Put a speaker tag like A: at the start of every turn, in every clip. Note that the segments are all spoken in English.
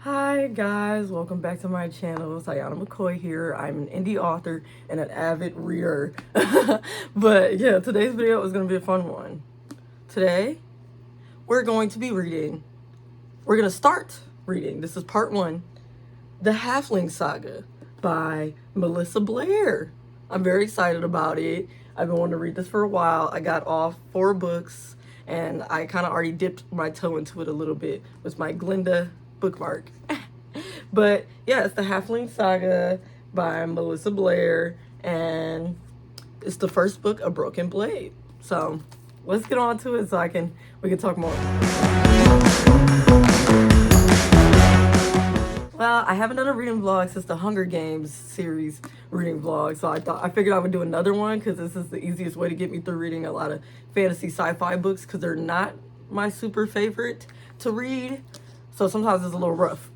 A: Hi guys, welcome back to my channel. Sayana McCoy here. I'm an indie author and an avid reader. But yeah, today's video is going to be a fun one. Today, we're going to start reading. This is part 1, The Halfling Saga by Melissa Blair. I'm very excited about it. I've been wanting to read this for a while. I got off 4 books and I kind of already dipped my toe into it a little bit with my Glinda bookmark. But yeah, it's The Halfling Saga by Melissa Blair, and it's the first book of Broken Blade. So let's get on to it so we can talk more. Well, I haven't done a reading vlog since the Hunger Games series reading vlog, so I figured I would do another one because this is the easiest way to get me through reading a lot of fantasy sci-fi books because they're not my super favorite to read. So sometimes it's a little rough.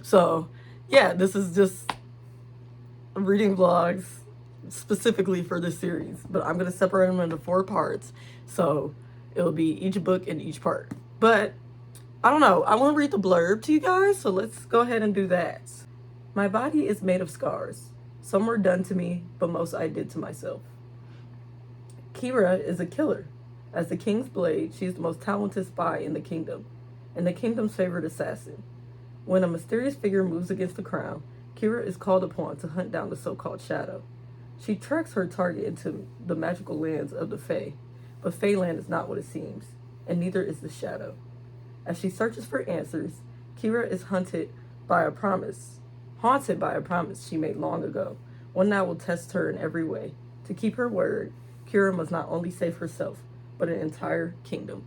A: So yeah, this is just reading vlogs specifically for this series. But I'm going to separate them into 4 parts. So it'll be each book in each part. But I don't know. I want to read the blurb to you guys. So let's go ahead and do that. My body is made of scars. Some were done to me, but most I did to myself. Kira is a killer. As the king's blade, she is the most talented spy in the kingdom, and the kingdom's favorite assassin. When a mysterious figure moves against the crown, Kira is called upon to hunt down the so-called shadow. She tracks her target into the magical lands of the Fae, but Faeland is not what it seems, and neither is the shadow. As she searches for answers, Kira is haunted by a promise she made long ago, one that will test her in every way. To keep her word, Kira must not only save herself, but an entire kingdom.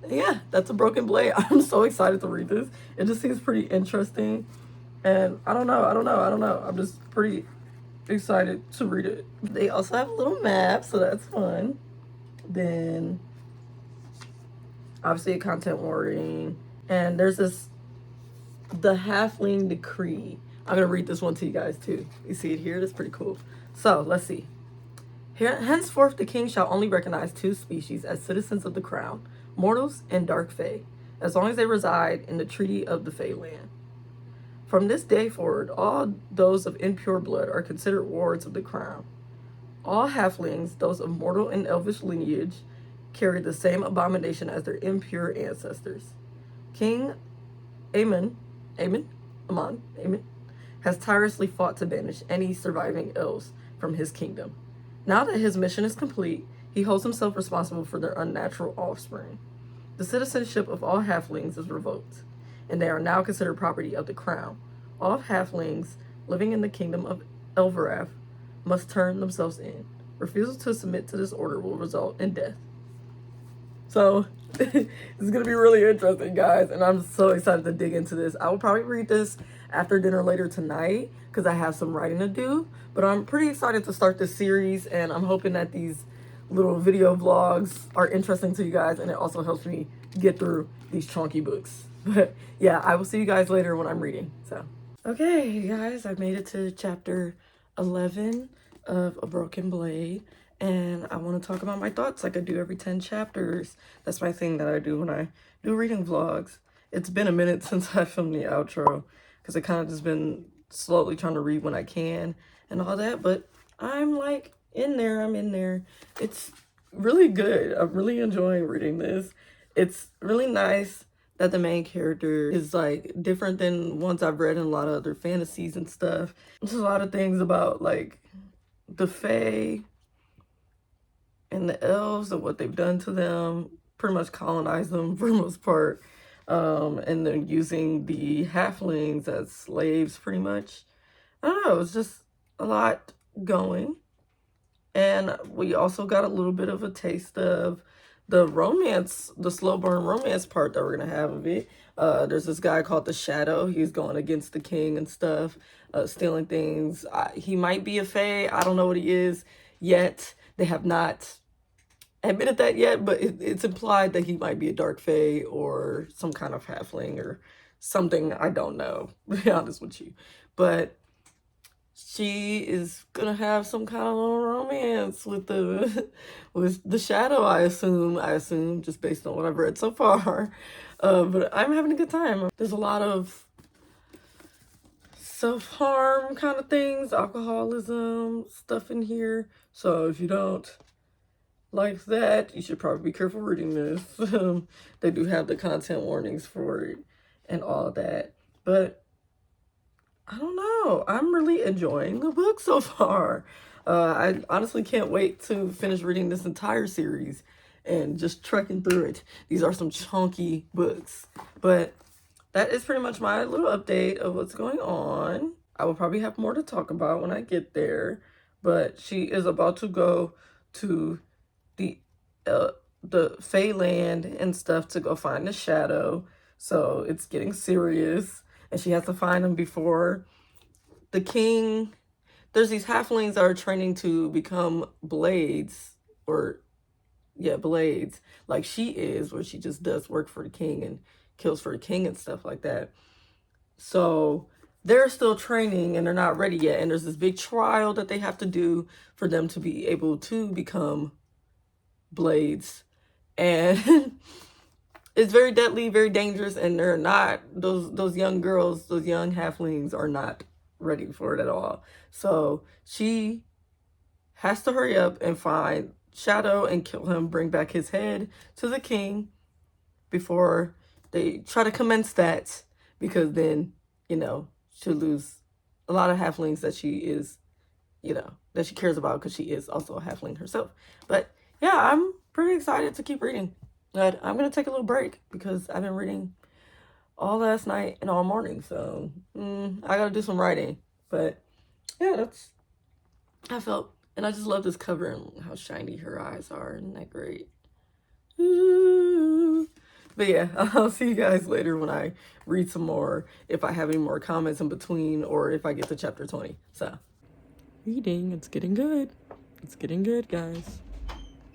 A: Yeah, that's a Broken Blade. I'm so excited to read this. It just seems pretty interesting. And I don't know. I'm just pretty excited to read it. They also have a little map, so that's fun. Then, obviously, a content warning. And there's the Halfling Decree. I'm going to read this one to you guys, too. You see it here? That's pretty cool. So, let's see. Henceforth, the king shall only recognize 2 species as citizens of the crown, mortals and dark fae, as long as they reside in the treaty of the Faeland. From this day forward, all those of impure blood are considered wards of the crown. All halflings, those of mortal and elvish lineage, carry the same abomination as their impure ancestors. King Amon has tirelessly fought to banish any surviving elves from his kingdom. Now that his mission is complete, he holds himself responsible for their unnatural offspring. The citizenship of all halflings is revoked, and they are now considered property of the crown. All halflings living in the kingdom of Elverath must turn themselves in. Refusal to submit to this order will result in death. So, it's going to be really interesting, guys, and I'm so excited to dig into this. I will probably read this after dinner later tonight because I have some writing to do, but I'm pretty excited to start this series, and I'm hoping that these little video vlogs are interesting to you guys, and it also helps me get through these chunky books. But yeah, I will see you guys later when I'm reading. So, okay, guys, I made it to chapter 11 of A Broken Blade, and I want to talk about my thoughts like I do every 10 chapters. That's my thing that I do when I do reading vlogs. It's been a minute since I filmed the outro because I kind of just been slowly trying to read when I can and all that, but I'm like I'm in there. It's really good. I'm really enjoying reading this. It's really nice that the main character is like different than ones I've read in a lot of other fantasies and stuff. There's a lot of things about like the Fae and the elves and what they've done to them, pretty much colonized them for the most part, and then using the halflings as slaves pretty much. I don't know, it's just a lot going. And we also got a little bit of a taste of the romance, the slow burn romance part that we're going to have of it. There's this guy called the Shadow. He's going against the king and stuff, stealing things. He might be a fae. I don't know what he is yet. They have not admitted that yet, but it's implied that he might be a dark fae or some kind of halfling or something. I don't know, to be honest with you. But she is gonna have some kind of little romance with the with the shadow, I assume, just based on what I've read so far. But I'm having a good time. There's a lot of self-harm kind of things, alcoholism stuff in here. So if you don't like that, you should probably be careful reading this. They do have the content warnings for it and all that. But I don't know. I'm really enjoying the book so far. I honestly can't wait to finish reading this entire series and just trekking through it. These are some chunky books. But that is pretty much my little update of what's going on. I will probably have more to talk about when I get there. But she is about to go to the Fey land and stuff to go find the shadow. So it's getting serious. And she has to find him before the king. There's these halflings that are training to become blades, or yeah, blades, like she is, where she just does work for the king and kills for the king and stuff like that. So they're still training and they're not ready yet. And there's this big trial that they have to do for them to be able to become blades. And it's very deadly, very dangerous, and they're not, those young girls, those young halflings are not ready for it at all. So she has to hurry up and find Shadow and kill him, bring back his head to the king before they try to commence that, because then, you know, she'll lose a lot of halflings that she is, you know, that she cares about, because she is also a halfling herself. But yeah, I'm pretty excited to keep reading. But I'm going to take a little break because I've been reading all last night and all morning. So I got to do some writing. But yeah, that's how I felt. And I just love this cover and how shiny her eyes are. Isn't that great? Ooh. But yeah, I'll see you guys later when I read some more, if I have any more comments in between, or if I get to chapter 20. So, reading, it's getting good. It's getting good, guys.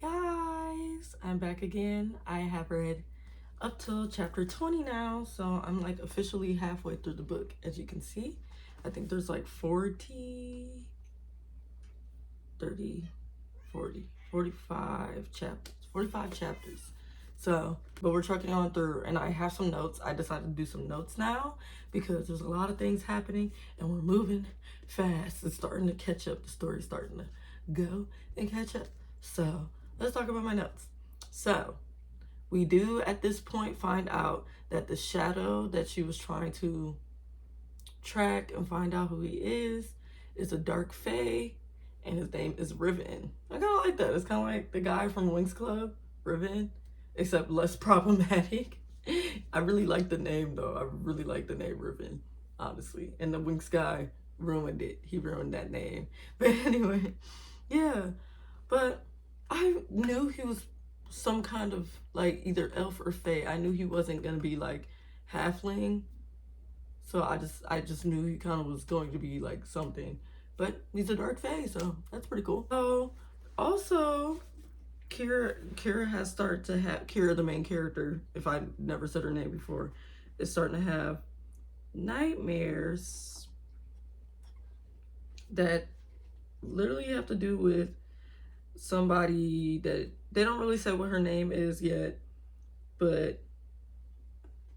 A: Guys, I'm back again. I have read up till chapter 20 now, so I'm like officially halfway through the book. As you can see, I think there's like 40, 30, 40, 45 chapters, 45 chapters. So, but we're trucking on through, and I have some notes. I decided to do some notes now because there's a lot of things happening and we're moving fast. It's starting to catch up. The story's starting to go and catch up. So let's talk about my notes. So we do at this point find out that the shadow that she was trying to track and find out who he is a dark fae, and his name is Riven. I kind of like that. It's kind of like the guy from Winx Club, Riven, except less problematic. I really like the name though. I really like the name Riven, honestly. And the Winx guy ruined it. He ruined that name. But anyway, yeah. But I knew he was some kind of like either elf or fae. I knew he wasn't gonna be like halfling. So I just knew he kind of was going to be like something. But he's a dark fae, so that's pretty cool. So also, Kira has started to have, Kira, the main character, if I never said her name before, is starting to have nightmares that literally have to do with somebody that they don't really say what her name is yet, but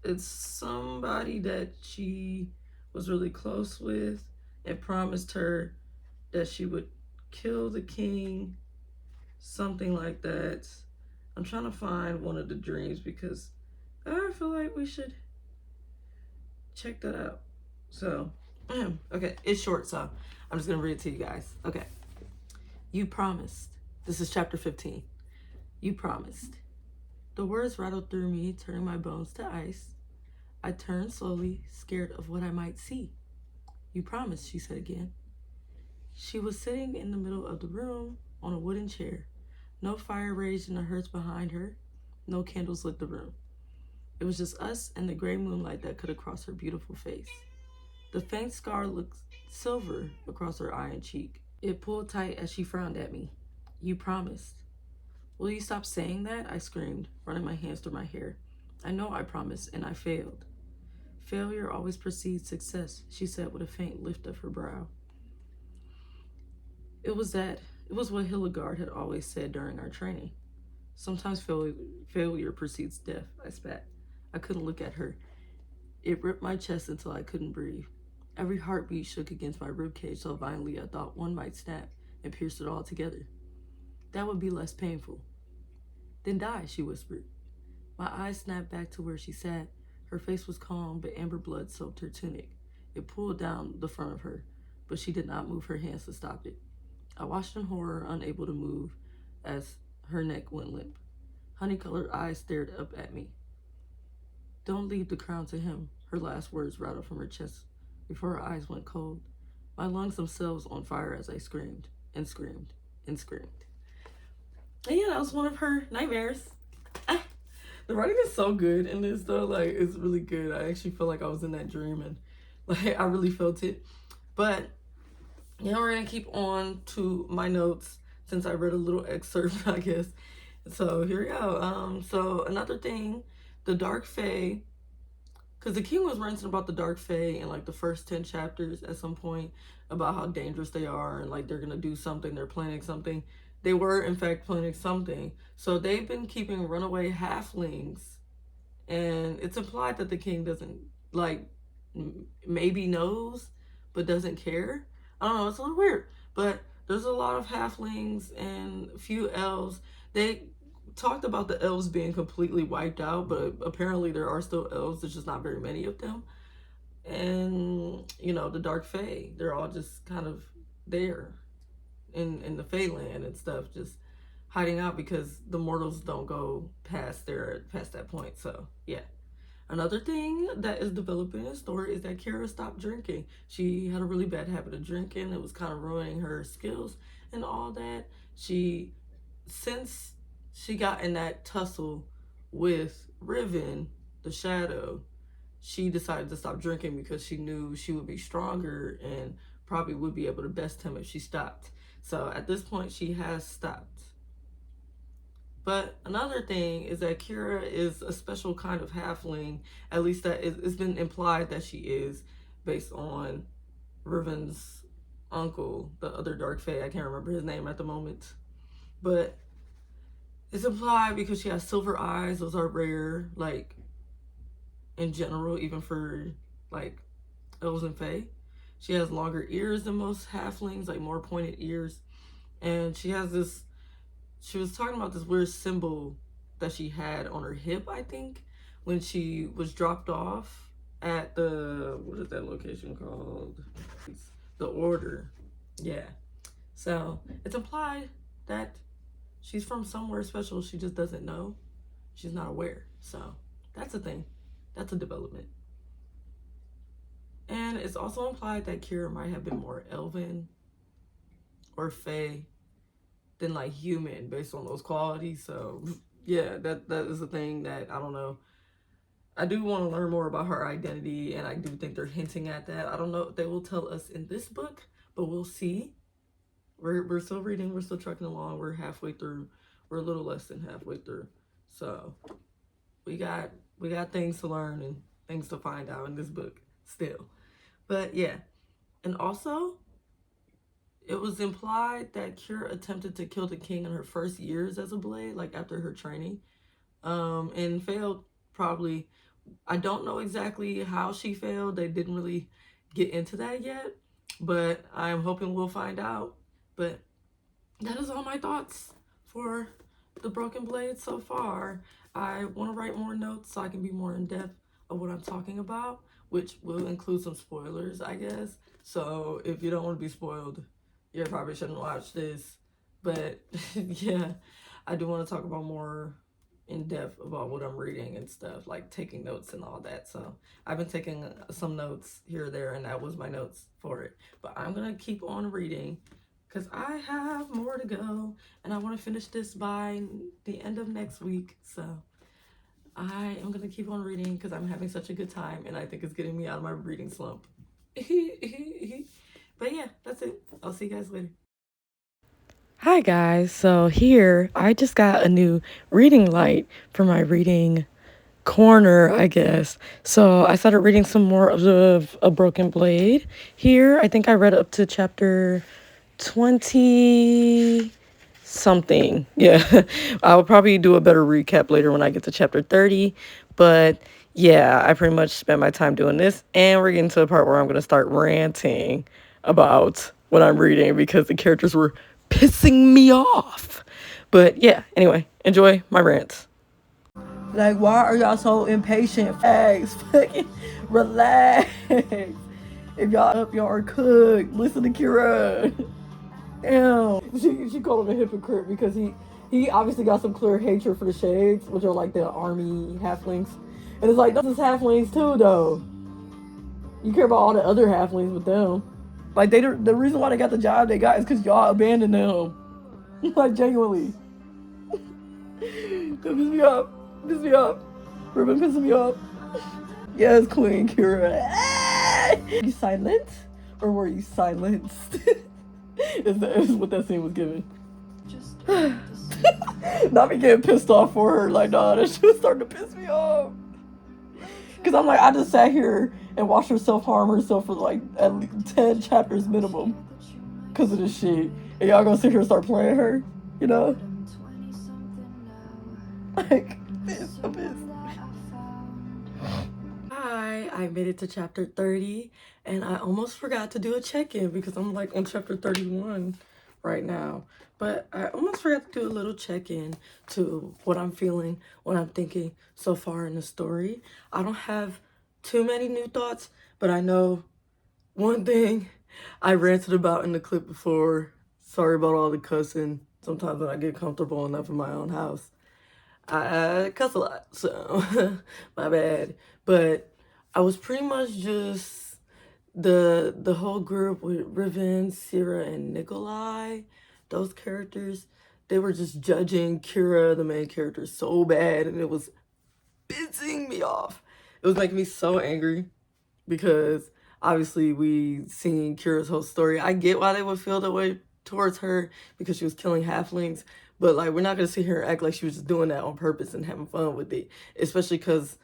A: it's somebody that she was really close with and promised her that she would kill the king, something like that. I'm trying to find one of the dreams because I feel like we should check that out. So, okay, it's short, so I'm just gonna read it to you guys. Okay. You promised. This is chapter 15. You promised. The words rattled through me, turning my bones to ice. I turned slowly, scared of what I might see. You promised, she said again. She was sitting in the middle of the room on a wooden chair. No fire raged in the hearth behind her. No candles lit the room. It was just us and the gray moonlight that cut across her beautiful face. The faint scar looked silver across her eye and cheek. It pulled tight as she frowned at me. You promised. Will you stop saying that? I screamed, running my hands through my hair. I know I promised, and I failed. Failure always precedes success, she said with a faint lift of her brow. It was what Hildegard had always said during our training. Sometimes failure precedes death, I spat. I couldn't look at her. It ripped my chest until I couldn't breathe. Every heartbeat shook against my ribcage so violently I thought one might snap and pierce it all together. That would be less painful. Then die, she whispered. My eyes snapped back to where she sat. Her face was calm, but amber blood soaked her tunic. It pulled down the front of her, but she did not move her hands to stop it. I watched in horror, unable to move, as her neck went limp. Honey-colored eyes stared up at me. Don't leave the crown to him, her last words rattled from her chest before her eyes went cold. My lungs themselves on fire as I screamed and screamed and screamed. And yeah, that was one of her nightmares. The writing is so good in this though, like it's really good. I actually feel like I was in that dream and like I really felt it. But yeah, we're gonna keep on to my notes since I read a little excerpt, I guess. So here we go. So another thing, the Dark Fae, because the king was ranting about the Dark Fae in like the first 10 chapters at some point about how dangerous they are and like they're gonna do something, they're planning something. They were in fact planning something. So they've been keeping runaway halflings, and it's implied that the king doesn't like maybe knows but doesn't care. I don't know, it's a little weird. But there's a lot of halflings and a few elves. They talked about the elves being completely wiped out, but apparently there are still elves. There's just not very many of them. And you know, the Dark Fae, they're all just kind of there in the Fae land and stuff, just hiding out because the mortals don't go past that point. So yeah. Another thing that is developing in the story is that Kira stopped drinking. She had a really bad habit of drinking. It was kind of ruining her skills and all that. Since she got in that tussle with Riven, the Shadow, she decided to stop drinking because she knew she would be stronger and probably would be able to best him if she stopped. So at this point, she has stopped. But another thing is that Kira is a special kind of halfling, at least that it's been implied that she is, based on Riven's uncle, the other Dark Fae. I can't remember his name at the moment. But it's implied because she has silver eyes. Those are rare, like, in general, even for, like, elves and fae. She has longer ears than most halflings, like more pointed ears. And she has this, she was talking about this weird symbol that she had on her hip, I think, when she was dropped off at the, what is that location called? The Order. Yeah. So it's implied that she's from somewhere special. She just doesn't know. She's not aware. So that's a thing. That's a development. And it's also implied that Kira might have been more elven or fae than like human based on those qualities. So yeah, that is a thing that I don't know. I do want to learn more about her identity, and I do think they're hinting at that. I don't know if they will tell us in this book, but we'll see. We're still reading, we're still trucking along, we're halfway through, we're a little less than halfway through. So we got things to learn and things to find out in this book still. But yeah, and also it was implied that Kira attempted to kill the king in her first years as a blade, like after her training, and failed probably. I don't know exactly how she failed. They didn't really get into that yet, but I'm hoping we'll find out. But that is all my thoughts for the Broken Blade so far. I want to write more notes so I can be more in depth of what I'm talking about, which will include some spoilers, I guess. So if you don't want to be spoiled, you probably shouldn't watch this. But yeah, I do want to talk about more in depth about what I'm reading and stuff, like taking notes and all that. So I've been taking some notes here or there, and that was my notes for it. But I'm gonna keep on reading because I have more to go, and I want to finish this by the end of next week. So I am gonna keep on reading because I'm having such a good time, and I think it's getting me out of my reading slump. But yeah, that's it. I'll see you guys later. Hi guys, so here I just got a new reading light for my reading corner, I guess. So I started reading some more of A Broken Blade here. I think I read up to chapter 20 something. Yeah. I'll probably do a better recap later when I get to chapter 30. But yeah, I pretty much spent my time doing this. And we're getting to the part where I'm going to start ranting about what I'm reading because the characters were pissing me off. But yeah, anyway, enjoy my rants. Like, why are y'all so impatient? Facts. Fucking relax. If y'all up, y'all are cooked. Listen to Kira. Damn. She called him a hypocrite because he obviously got some clear hatred for the Shades, which are like the army halflings. And it's like, those is halflings too, though. You care about all the other halflings with them. Like, the reason why they got the job they got is because y'all abandoned them. Like, genuinely. That pissed me up. Pissed me up. Ribbon pissing me up. Yes, Queen Kira. You silent? Or were you silenced? is what that scene was giving. Not me getting pissed off for her. Like, nah, that shit was starting to piss me off. Because I'm like, I just sat here and watched her self-harm herself for like at least 10 chapters minimum. Because of this shit. And y'all gonna sit here and start playing her? You know? Like, I'm pissed. Hi, I made it to chapter 30, and I almost forgot to do a check-in because I'm like on chapter 31 right now. But I almost forgot to do a little check-in to what I'm feeling, what I'm thinking so far in the story. I don't have too many new thoughts, but I know one thing I ranted about in the clip before. Sorry about all the cussing. Sometimes when I get comfortable enough in my own house, I cuss a lot, so my bad. But I was pretty much just the whole group with Riven, Sierra, and Nikolai. Those characters, they were just judging Kira, the main character, so bad, and it was pissing me off. It was making me so angry because obviously we seen Kira's whole story. I get why they would feel that way towards her because she was killing halflings, but like, we're not gonna sit here and act like she was just doing that on purpose and having fun with it, especially because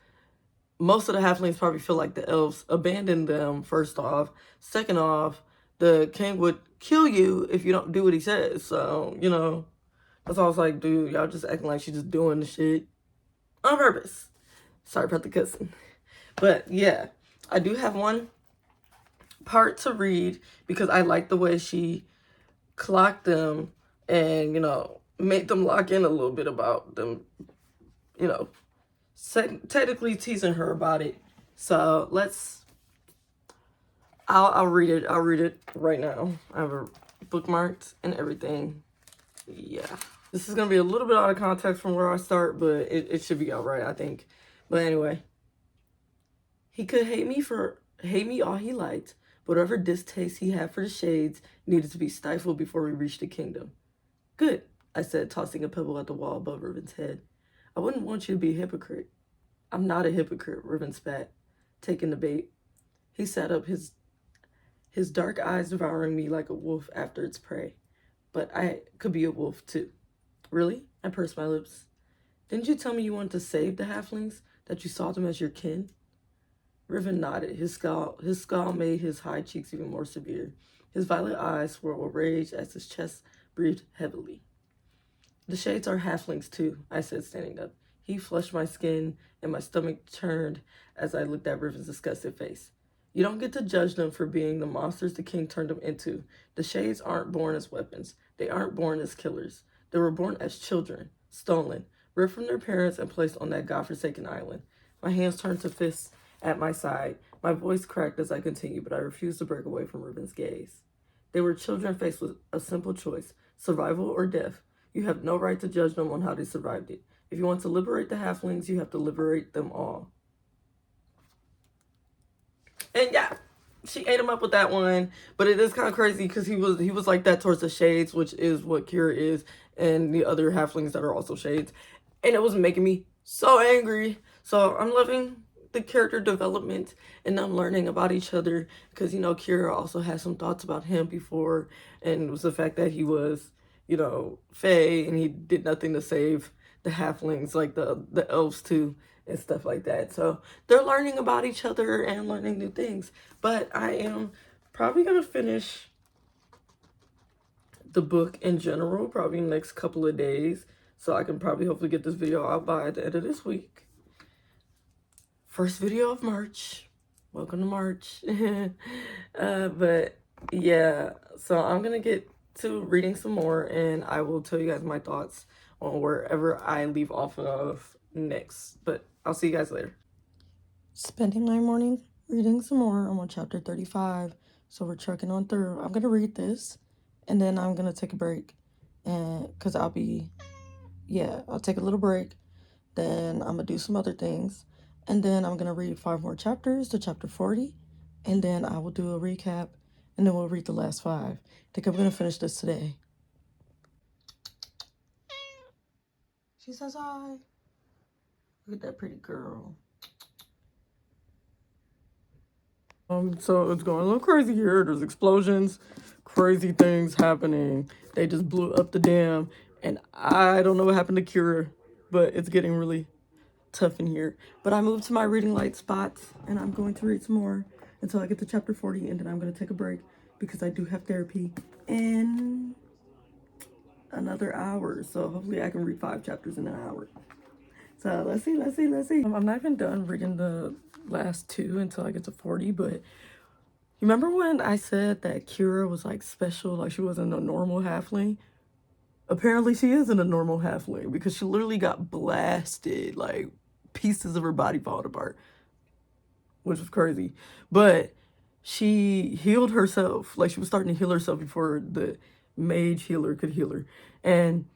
A: most of the halflings probably feel like the elves abandoned them, first off. Second off, the king would kill you if you don't do what he says. So, you know, that's why I was like, dude, y'all just acting like she's just doing the shit on purpose. Sorry about the cussing. But yeah, I do have one part to read because I like the way she clocked them and, you know, made them lock in a little bit about them, you know, technically teasing her about it. So I'll read it. I'll read it right now. I have it bookmarked and everything. Yeah. This is going to be a little bit out of context from where I start, but it should be all right, I think. But anyway. He could hate me all he liked, but whatever distaste he had for the Shades needed to be stifled before we reached the kingdom. Good, I said, tossing a pebble at the wall above Riven's head. I wouldn't want you to be a hypocrite. I'm not a hypocrite, Riven spat, taking the bait. He sat up, his dark eyes devouring me like a wolf after its prey. But I could be a wolf too. Really? I pursed my lips. Didn't you tell me you wanted to save the halflings, that you saw them as your kin? Riven nodded. His scowl made his high cheeks even more severe. His violet eyes swirled with rage as his chest breathed heavily. The Shades are halflings too, I said, standing up. He flushed my skin, and my stomach turned as I looked at Riven's disgusted face. You don't get to judge them for being the monsters the king turned them into. The Shades aren't born as weapons. They aren't born as killers. They were born as children, stolen, ripped from their parents, and placed on that godforsaken island. My hands turned to fists at my side. My voice cracked as I continued, but I refused to break away from Riven's gaze. They were children faced with a simple choice, survival or death. You have no right to judge them on how they survived it. If you want to liberate the halflings, you have to liberate them all. And yeah, she ate him up with that one. But it is kind of crazy because he was like that towards the Shades, which is what Kira is, and the other halflings that are also Shades. And it was making me so angry. So I'm loving the character development and them learning about each other because, you know, Kira also had some thoughts about him before, and it was the fact that he was, you know, Fae and he did nothing to save the halflings, like the elves too, and stuff like that. So they're learning about each other and learning new things. But I am probably gonna finish the book in general, probably in the next couple of days. So I can probably hopefully get this video out by the end of this week. First video of March. Welcome to March. But yeah, so I'm gonna get to reading some more, and I will tell you guys my thoughts on wherever I leave off of next. But I'll see you guys later. Spending my morning reading some more. I'm on chapter 35, so we're trucking on through. I'm gonna read this, and then I'm gonna take a break, and because I'll take a little break. Then I'm gonna do some other things, and then I'm gonna read 5 more chapters to chapter 40, and then I will do a recap, and then we'll read the last 5. I think I'm gonna finish this today. She says hi. Look at that pretty girl. So it's going a little crazy here. There's explosions, crazy things happening. They just blew up the dam, and I don't know what happened to Kira, but it's getting really tough in here. But I moved to my reading light spots, and I'm going to read some more until I get to chapter 40, and then I'm going to take a break because I do have therapy in another hour. So hopefully I can read 5 chapters in an hour. So let's see. I'm not even done reading the last 2 until I get to 40, but you remember when I said that Kira was like special, like she wasn't a normal halfling? Apparently she isn't a normal halfling because she literally got blasted, like pieces of her body falling apart, which was crazy. But she healed herself, like she was starting to heal herself before the mage healer could heal her. And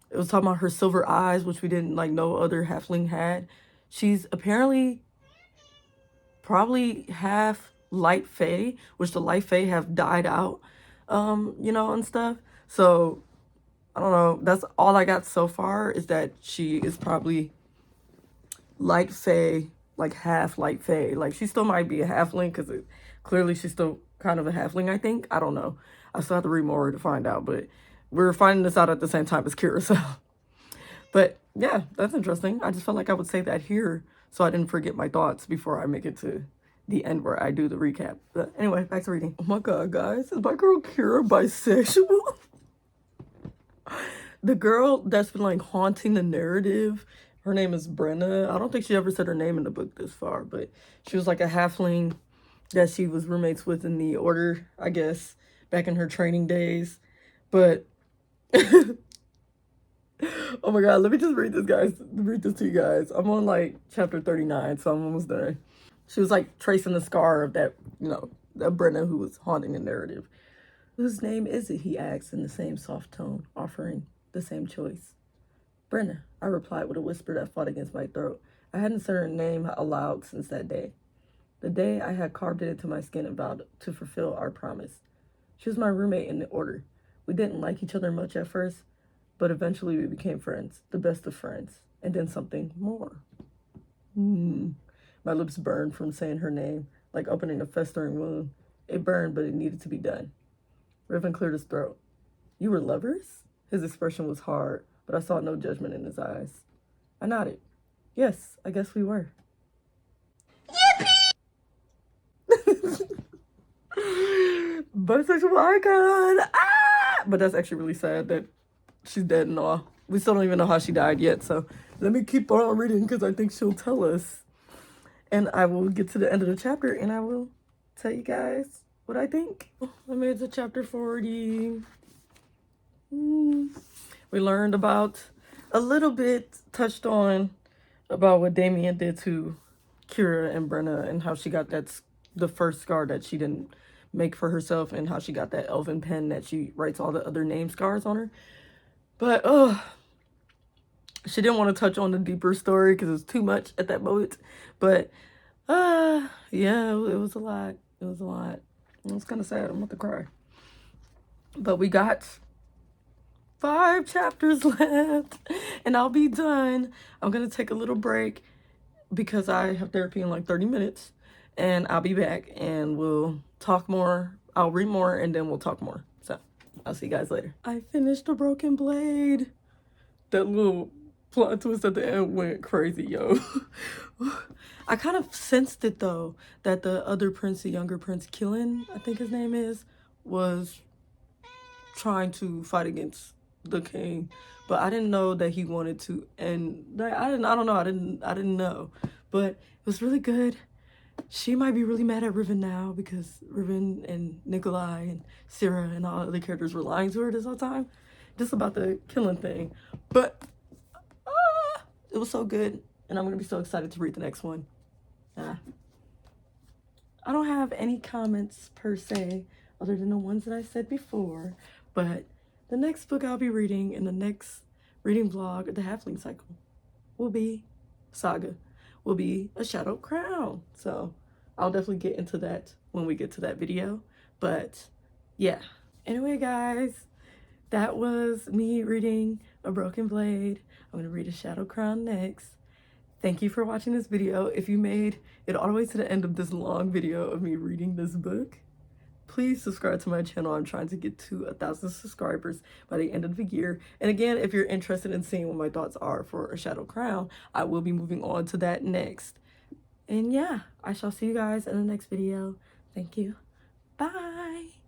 A: it was talking about her silver eyes, which we didn't like no other halfling had. She's apparently probably half light fae, which the light fae have died out, and stuff. So I don't know. That's all I got so far, is that she is probably light fae, like half light fae. Like she still might be a halfling because clearly she's still kind of a halfling, I think. I don't know. I still have to read more to find out, but we're finding this out at the same time as Kira, so. But yeah, that's interesting. I just felt like I would say that here so I didn't forget my thoughts before I make it to the end where I do the recap. But anyway, back to reading. Oh my god, guys, is my girl Kira bisexual? The girl that's been like haunting the narrative, her name is Brenna. I don't think she ever said her name in the book this far, but she was like a halfling that she was roommates with in the order, I guess, back in her training days. But oh my god, let me just read this to you guys. I'm on like chapter 39, so I'm almost done. She was like tracing the scar of that, that Brenna who was haunting the narrative. Whose name is it? He asked in the same soft tone, offering the same choice. Brenna, I replied with a whisper that fought against my throat. I hadn't said her name aloud since that day. The day I had carved it into my skin and vowed to fulfill our promise. She was my roommate in the order. We didn't like each other much at first, but eventually we became friends, the best of friends, and then something more. My lips burned from saying her name, like opening a festering wound. It burned, but it needed to be done. Riven cleared his throat. You were lovers? His expression was hard, but I saw no judgment in his eyes. I nodded. Yes, I guess we were. Bisexual icon! Ah! But that's actually really sad that she's dead and all. We still don't even know how she died yet, so let me keep on reading because I think she'll tell us. And I will get to the end of the chapter and I will tell you guys what I think. I made it to chapter 40. We learned about a little bit, touched on about what Damien did to Kira and Brenna and how she got the first scar that she didn't make for herself, and how she got that elven pen that she writes all the other name scars on her. But she didn't want to touch on the deeper story because it was too much at that moment. But yeah, it was a lot. It was kind of sad. I'm about to cry. But we got 5 chapters left and I'll be done. I'm gonna take a little break because I have therapy in like 30 minutes, and I'll be back and we'll talk more. I'll read more and then we'll talk more. So I'll see you guys later. I finished A Broken Blade. That little plot twist at the end went crazy, yo. I kind of sensed it though, that the other prince, the younger prince, Killen, I think his name is, was trying to fight against the king, but I didn't know that he wanted to end. Like, I don't know. I didn't know, but it was really good. She might be really mad at Riven now because Riven and Nikolai and Sarah and all other characters were lying to her this whole time, just about the killing thing. But it was so good, and I'm gonna be so excited to read the next one. I don't have any comments per se, other than the ones that I said before, but the next book I'll be reading in the next reading vlog of the Halfling cycle will be Saga, will be A Shadow Crown. So I'll definitely get into that when we get to that video. But yeah. Anyway, guys, that was me reading A Broken Blade. I'm going to read A Shadow Crown next. Thank you for watching this video. If you made it all the way to the end of this long video of me reading this book, please subscribe to my channel. I'm trying to get to 1,000 subscribers by the end of the year. And again, if you're interested in seeing what my thoughts are for A Shadow Crown, I will be moving on to that next. And yeah, I shall see you guys in the next video. Thank you. Bye.